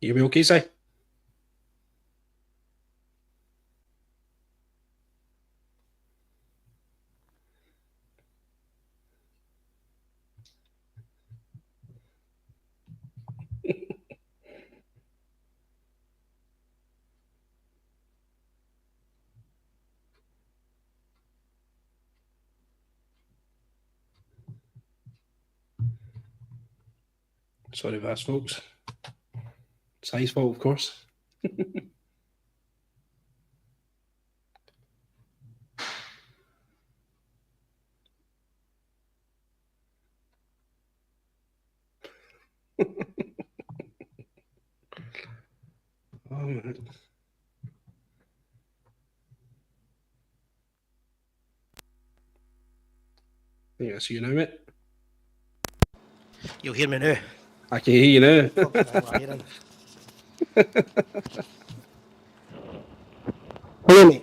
You be okay, Si? Sorry about that, folks. Si's fault, of course. Oh, man. I think I see you now, mate. You'll hear me now. I can hear you now. Fucking hell, iron. Hear me.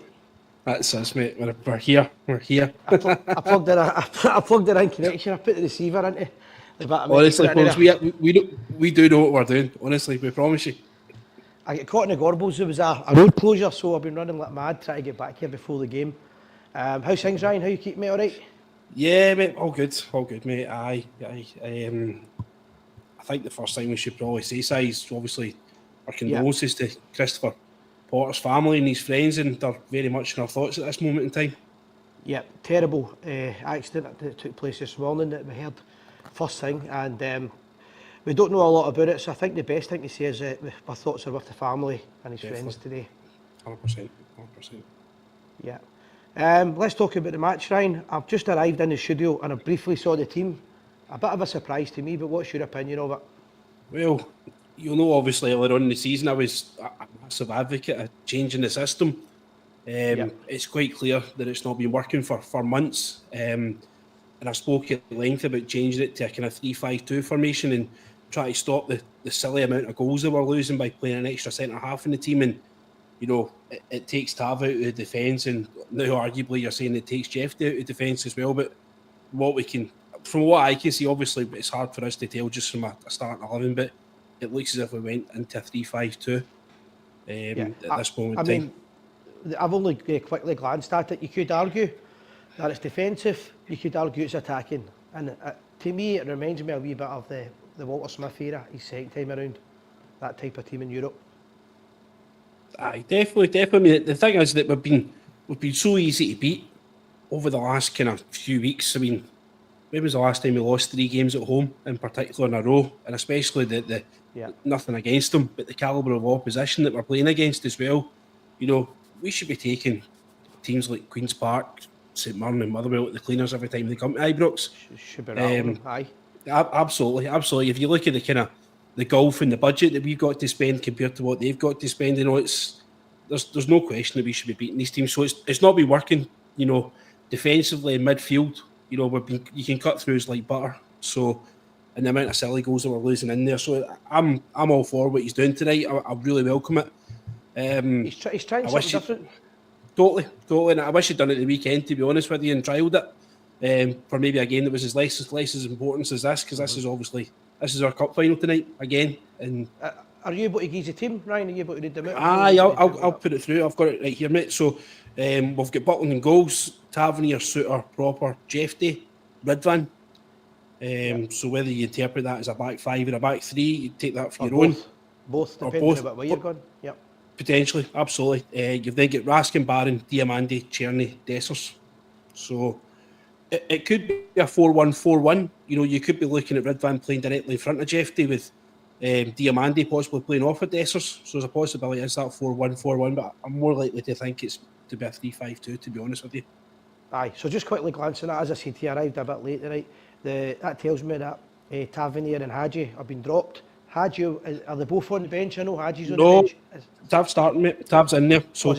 That's us, mate. We're here. We're here. I plugged in I plugged in connection. I put the receiver into the bottom. Honestly, folks, we do know what we're doing. Honestly, we promise you. I get caught in the Gorbals. There was a road closure, so I've been running like mad trying to get back here before the game. How's things, Ryan? How you keeping, mate? All right? Yeah, mate. All good, mate. Aye. I think the first thing we should probably say, Si, is obviously our condolences to Christopher Potter's family and his friends, and they're very much in our thoughts at this moment in time. Yeah, terrible accident that took place this morning that we heard first thing, and we don't know a lot about it, so I think the best thing to say is that my thoughts are with the family and his friends today. 100%. Yeah. Let's talk about the match, Ryan. I've just arrived in the studio and I briefly saw the team. A bit of a surprise to me, but what's your opinion of it? Well, you'll know obviously earlier on in the season I was a massive advocate of changing the system. It's quite clear that it's not been working for months. And I spoke at length about changing it to a kind of 3-5-2 formation and try to stop the silly amount of goals that we're losing by playing an extra centre half in the team. And it takes Tav out of the defence, and now arguably you're saying it takes Jeff out of defence as well. But from what I can see, obviously it's hard for us to tell just from a starting 11, but it looks as if we went into a 3-5-2 at this moment in time. Mean, I've only quickly glanced at it. You could argue that it's defensive, you could argue it's attacking. And to me, it reminds me a wee bit of the Walter Smith era, his second time around, that type of team in Europe. Aye, definitely. I mean, the thing is that we've been so easy to beat over the last kind of few weeks. I mean, when was the last time we lost 3 games at home, in particular in a row, and especially the nothing against them, but the calibre of opposition that we're playing against as well. We should be taking teams like Queen's Park, St Mirren and Motherwell at the cleaners every time they come to Ibrox. Should be rattling, aye. Absolutely. If you look at the kind of the golf and the budget that we've got to spend compared to what they've got to spend, there's no question that we should be beating these teams. So it's not been working, defensively in midfield. You can cut throughs like butter. So, and the amount of silly goals that we're losing in there. So I'm all for what he's doing tonight. I really welcome it. He's trying something different. Totally. And I wish he'd done it the weekend, to be honest with you, and trialled it for maybe a game that was as less as important as this, because this is our cup final tonight again. And are you able to give the team, Ryan? Are you able to read them out? Aye, I'll put it through. I've got it right here, mate. So we've got Butland in goals, Tavernier, Suter, Proper, Jeffday, Ridvan. So whether you interpret that as a back 5 or a back 3, you take that for your own. Both, depending on where you're going. Yep. Potentially, absolutely. You've then got Raskin, Barron, Diamandi, Cherny, Dessers. So it could be a 4-1-4-1. You could be looking at Ridvan playing directly in front of Jeffday with Diamandi possibly playing off at Dessers. So there's a possibility it's that 4-1-4-1, but I'm more likely to think it's to be a 3-5-2, to be honest with you. Aye, so just quickly glancing at it, as I said, he arrived a bit late tonight. That tells me that Tavernier and Hadji have been dropped. Hadji, are they both on the bench? I know Hadji's on the bench. Tav's starting, mate. Tav's in there. So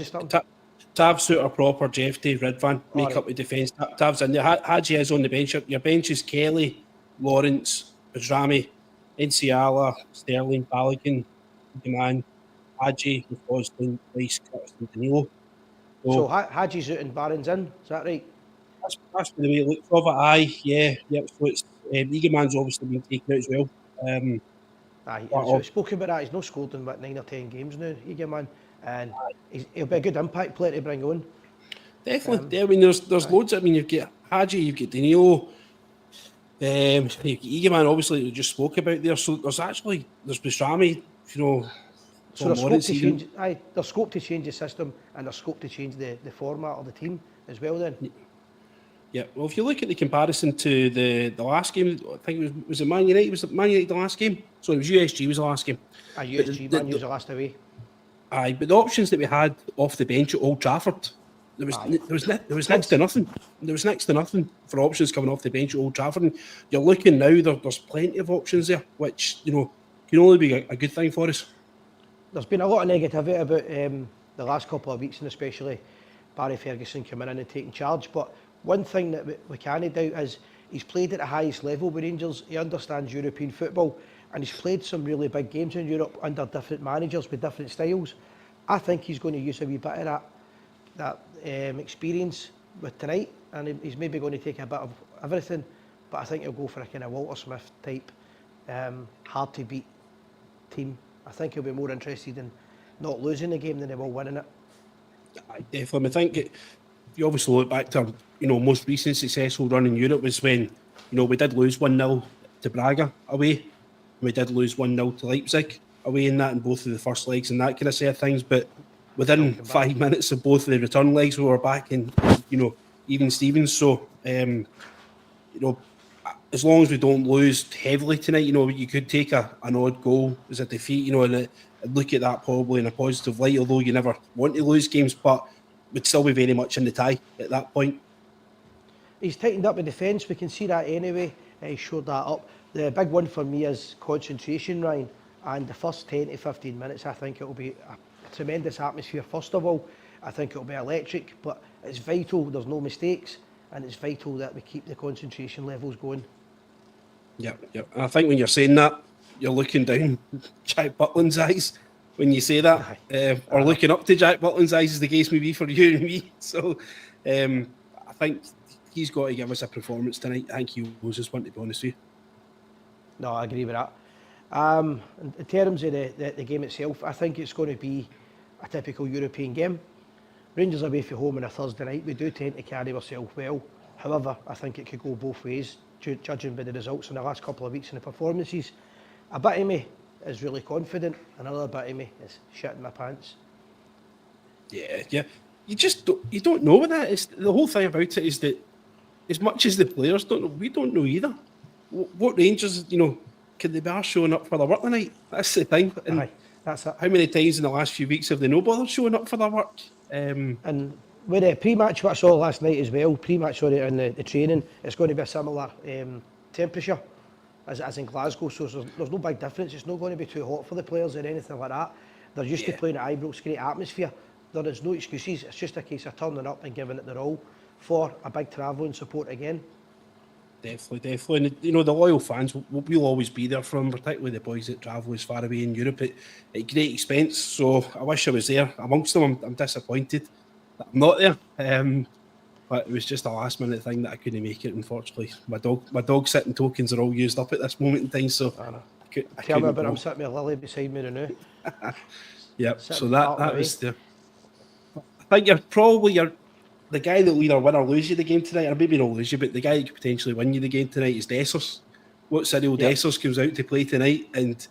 Tav, Suter, Proper, Jeffday, Ridvan make up the defence. Tav's in there. Hadji is on the bench. Your bench is Kelly, Lawrence, Bajrami, Enciala, Sterling, Balogun, Gaman, Hadji, Gosling, Rice, Curtis and Danilo. So Hadji's out and Barron's in, is that right? That's the way it looks of it. Aye, yeah. So it's Eagleman's obviously been taken out as well. Aye, and so we spoke about that. He's not scored in 9 or 10 games now, man, and he'll be a good impact player to bring on. Definitely. I mean, there's loads. I mean, you've got Hadji, you've got Danilo, you've got Egeman, obviously, we just spoke about there. So there's Pastrami, you know. So there's scope to change. Aye, there's scope to change the system, and there's scope to change the format of the team as well. Then. Yeah. Well, if you look at the comparison to the last game, I think was it Man United? Was it Man United the last game? So it was USG was the last game. USG, Man U was the last away. Aye, but the options that we had off the bench at Old Trafford, there was next to nothing. There was next to nothing for options coming off the bench at Old Trafford. And you're looking now, there's plenty of options there, which can only be a good thing for us. There's been a lot of negativity about the last couple of weeks, and especially Barry Ferguson coming in and taking charge. But one thing that we can't doubt is he's played at the highest level with Rangers. He understands European football, and he's played some really big games in Europe under different managers with different styles. I think he's going to use a wee bit of that experience with tonight, and he's maybe going to take a bit of everything. But I think he'll go for a kind of Walter Smith type, hard to beat team. I think he'll be more interested in not losing the game than he will winning it. I definitely. I think if you obviously look back to most recent successful run in Europe was when we did lose 1-0 to Braga away. We did lose 1-0 to Leipzig away in both of the first legs and that kind of set of things. But within 5 minutes of both of the return legs, we were back in even Stevens. So as long as we don't lose heavily tonight, you could take an odd goal as a defeat, and look at that probably in a positive light, although you never want to lose games, but would still be very much in the tie at that point. He's tightened up the defence, we can see that anyway. He showed that up. The big one for me is concentration, Ryan, and the first 10 to 15 minutes, I think it will be a tremendous atmosphere. First of all, I think it will be electric, but it's vital there's no mistakes, and it's vital that we keep the concentration levels going. Yeah. And I think when you're saying that, you're looking down Jack Butland's eyes when you say that, or looking up to Jack Butland's eyes, as the case may be for you and me. So I think he's got to give us a performance tonight. I think he owes us one, to be honest with you. No, I agree with that. In terms of the game itself, I think it's going to be a typical European game. Rangers away from home on a Thursday night, we do tend to carry ourselves well. However, I think it could go both ways, judging by the results in the last couple of weeks and the performances. A bit of me is really confident, another bit of me is shitting my pants. Yeah. You don't know what that is. The whole thing about it is that as much as the players don't know, we don't know either. What Rangers, can they be showing up for their work tonight? That's the thing. And aye, that's it. How many times in the last few weeks have they no bothered showing up for their work? And with the pre-match, what I saw last night as well, in the training, it's going to be a similar temperature as in Glasgow, so there's no big difference. It's not going to be too hot for the players or anything like that. They're used to playing at Ibrox, great atmosphere. There is no excuses. It's just a case of turning up and giving it their all for a big travelling support again. Definitely. And the loyal fans will always be there for them, particularly the boys that travel as far away in Europe at great expense. So I wish I was there amongst them. I'm disappointed that I'm not there. But it was just a last minute thing that I couldn't make it, unfortunately. My dog sitting tokens are all used up at this moment in time, so I tell me about I'm sitting with Lily beside me now. Yep, so that was the... I think you're the guy that will either win or lose you the game tonight, or maybe not lose you, but the guy who could potentially win you the game tonight is Dessers. What Cyril Dessers comes out to play tonight, and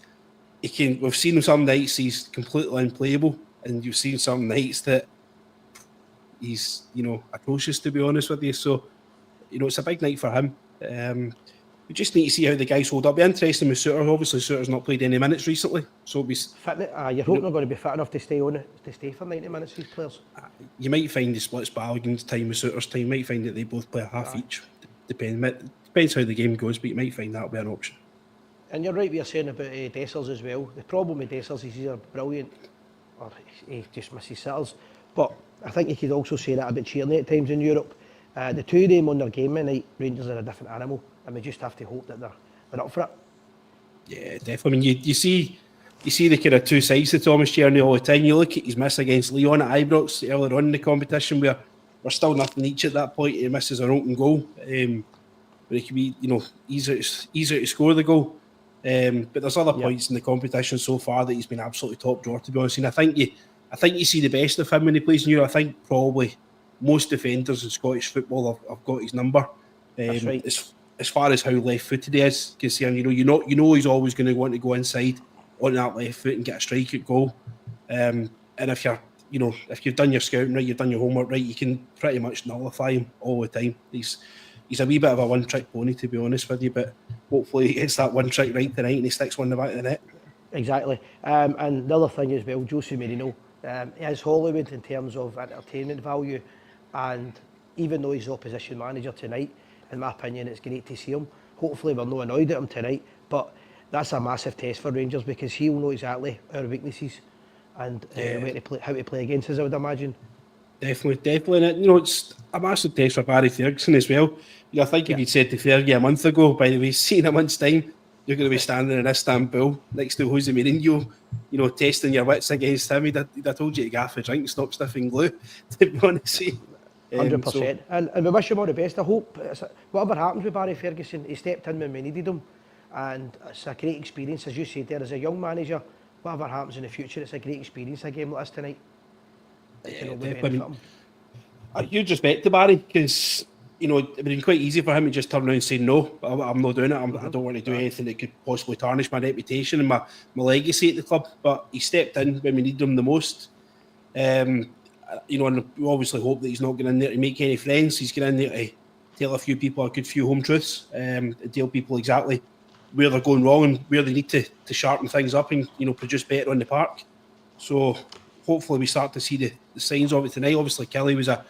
we've seen some nights he's completely unplayable, and you've seen some nights that he's atrocious, to be honest with you. So it's a big night for him. We just need to see how the guys hold up. It'll be interesting with Suter. Obviously Suter's not played any minutes recently, so you're hoping they're going to be fit enough to stay for 90 minutes, these players. You might find the splits Balogun's time with Suter's time. You might find that they both play a half each. Depends how the game goes, but you might find that'll be an option. And you're right what you're saying about Dessers as well. The problem with Dessers is he's either brilliant or he just misses sitters. But I think you could also say that about Tierney at times in Europe. The two of them on their game tonight, Rangers are a different animal, and we just have to hope that they're up for it. Yeah, definitely. I mean, you see the kind of two sides to Thomas Tierney all the time. You look at his miss against Lyon at Ibrox earlier on in the competition, where we're still nothing each at that point. He misses an open goal, but it can be easier to score the goal. But there's other points in the competition so far that he's been absolutely top drawer, to be honest. And I think you see the best of him when he plays in Europe. I think probably most defenders in Scottish football have got his number. That's right. As far as how left-footed he is, concerned, you know he's always going to want to go inside on that left foot and get a strike at goal. And if you've done your scouting right, you've done your homework right, you can pretty much nullify him all the time. He's a wee bit of a one-trick pony, to be honest with you, but hopefully he gets that one trick right tonight and he sticks one in the back of the net. Exactly. And the other thing as well, Jose Mourinho, he is Hollywood in terms of entertainment value, and even though he's the opposition manager tonight, in my opinion, it's great to see him. Hopefully we're not annoyed at him tonight, but that's a massive test for Rangers because he'll know exactly our weaknesses and how to play against us, I would imagine. Definitely. And it's a massive test for Barry Ferguson as well. I think if you'd said to Fergie a month ago, by the way, see in a month's time, you're going to be standing in Istanbul next to Jose Mourinho, testing your wits against him. He'd have told you to gaff a drink, stop sniffing glue, to be honest. 100%. And we wish him all the best. I hope whatever happens with Barry Ferguson, he stepped in when we needed him. And it's a great experience, as you said there, as a young manager. Whatever happens in the future, it's a great experience, a game like this tonight. Huge respect to Barry, because it would have been quite easy for him to just turn around and say no, I'm not doing it. I don't want to do anything that could possibly tarnish my reputation and my legacy at the club. But he stepped in when we needed him the most. And we obviously hope that he's not going in there to make any friends. He's going in there to tell a few people a good few home truths, and tell people exactly where they're going wrong and where they need to sharpen things up and produce better on the park. So hopefully we start to see the signs of it tonight. Obviously Kelly was a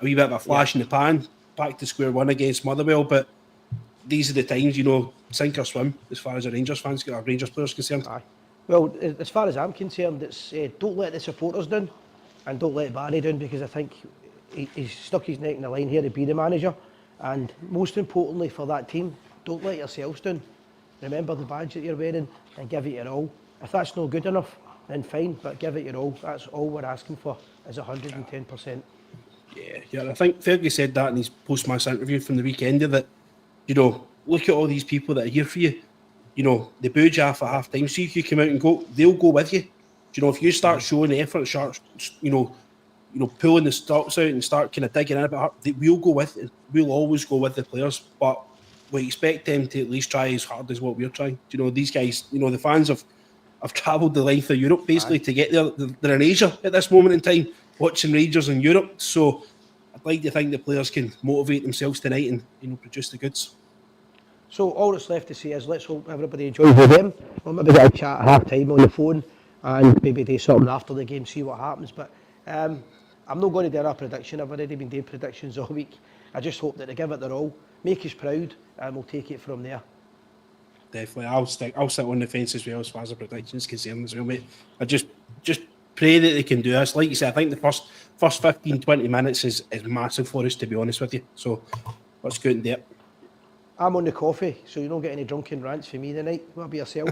wee bit of a flash in the pan, back to square one against Motherwell, but these are the times, sink or swim as far as a Rangers players concerned. Aye. Well, as far as I'm concerned, it's don't let the supporters down and don't let Barry down, because I think he's stuck his neck in the line here to be the manager, and most importantly for that team, don't let yourselves down. Remember the badge that you're wearing and give it your all. If that's not good enough, then fine, but give it your all. That's all we're asking for, is 110%. Yeah, I think Fergie said that in his post-match interview from the weekend, that, look at all these people that are here for you. They booed you off at half-time. See if you come out and go, they'll go with you. If you start showing the effort, start, pulling the stops out and start kind of digging in a bit hard, we'll always go with the players, but we expect them to at least try as hard as what we're trying. These guys, the fans have travelled the length of Europe basically to get there. They're in Asia at this moment in time, watching Rangers in Europe. So I'd like to think the players can motivate themselves tonight and produce the goods. So all that's left to say is let's hope everybody enjoys the game. We'll maybe get a chat at half time on the phone and maybe do something after the game, see what happens. But I'm not going to do a prediction. I've already been doing predictions all week. I just hope that they give it their all, make us proud, and we'll take it from there. Definitely, I'll sit on the fence as well as far as the predictions concerned as well, mate. I just pray that they can do this. Like you said, I think the first 15-20 minutes is massive for us, to be honest with you. So let's go and do it. I'm on the coffee, so you don't get any drunken rants for me tonight. What about yourself?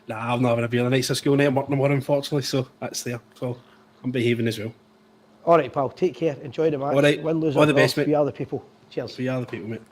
Nah, I'm not having a beer the night's a school night. I'm working tomorrow, unfortunately, so that's there. So I'm behaving as well. All right, pal. Take care. Enjoy the match. All right. Win, lose, all the best, mate. We are the people. Cheers. We are the people, mate.